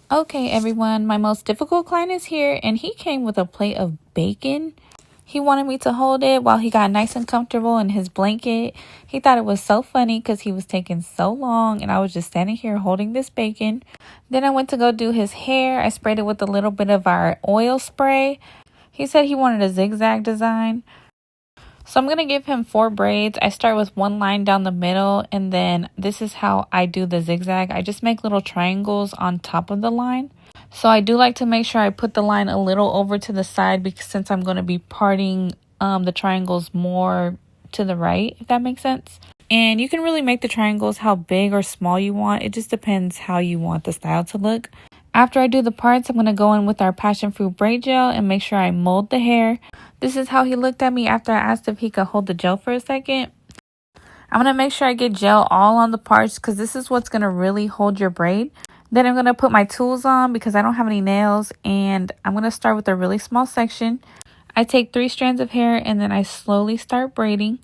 Okay, everyone, my most difficult client is here, and he came with a plate of bacon. He wanted me to hold it while he got nice and comfortable in his blanket. He thought it was so funny because he was taking so long, and I was just standing here holding this bacon. Then I went to go do his hair. I sprayed it with a little bit of our oil spray. He said he wanted a zigzag design. So I'm going to give him 4 braids. I start with one line down the middle, and then this is how I do the zigzag. I just make little triangles on top of the line. So I do like to make sure I put the line a little over to the side because since I'm going to be parting the triangles more to the right, if that makes sense. And you can really make the triangles how big or small you want. It just depends how you want the style to look. After I do the parts, I'm going to go in with our passion fruit braid gel and make sure I mold the hair. This is how he looked at me after I asked if he could hold the gel for a second. I'm going to make sure I get gel all on the parts because this is what's going to really hold your braid. Then I'm going to put my tools on because I don't have any nails, and I'm going to start with a really small section. I take 3 strands of hair and then I slowly start braiding.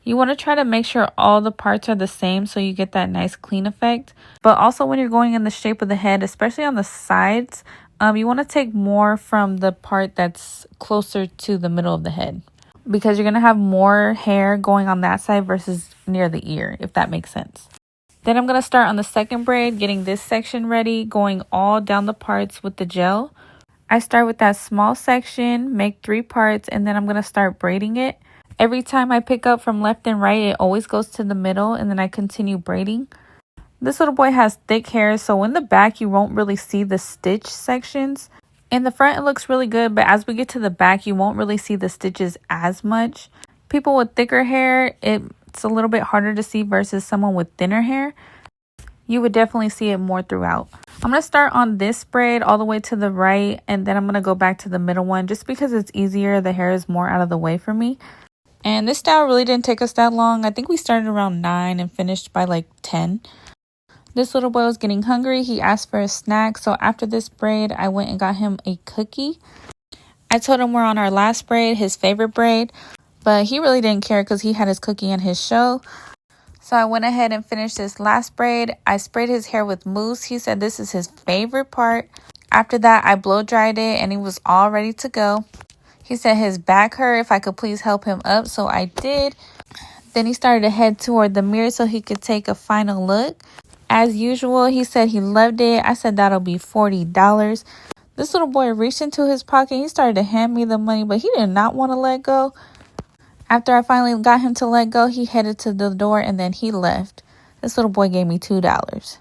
You want to try to make sure all the parts are the same so you get that nice clean effect. But also when you're going in the shape of the head, especially on the sides, you want to take more from the part that's closer to the middle of the head. Because you're going to have more hair going on that side versus near the ear, if that makes sense. Then I'm going to start on the second braid, getting this section ready, going all down the parts with the gel. I start with that small section, make 3 parts, and then I'm going to start braiding it. Every time I pick up from left and right, it always goes to the middle, and then I continue braiding. This little boy has thick hair, so in the back, you won't really see the stitch sections. In the front, it looks really good, but as we get to the back, you won't really see the stitches as much. People with thicker hair, it's a little bit harder to see versus someone with thinner hair. You would definitely see it more throughout. I'm going to start on this braid all the way to the right, and then I'm going to go back to the middle one just because it's easier. The hair is more out of the way for me. And this style really didn't take us that long. I think we started around 9 and finished by like 10. This little boy was getting hungry. He asked for a snack. So after this braid, I went and got him a cookie. I told him we're on our last braid, his favorite braid. But he really didn't care because he had his cookie and his show. So I went ahead and finished this last braid. I sprayed his hair with mousse. He said this is his favorite part. After that, I blow dried it and he was all ready to go. He said his back hurt, if I could please help him up, so I did. Then he started to head toward the mirror so he could take a final look. As usual, he said he loved it. I said that'll be $40. This little boy reached into his pocket. He started to hand me the money, but he did not want to let go. After I finally got him to let go, he headed to the door and then he left. This little boy gave me $2.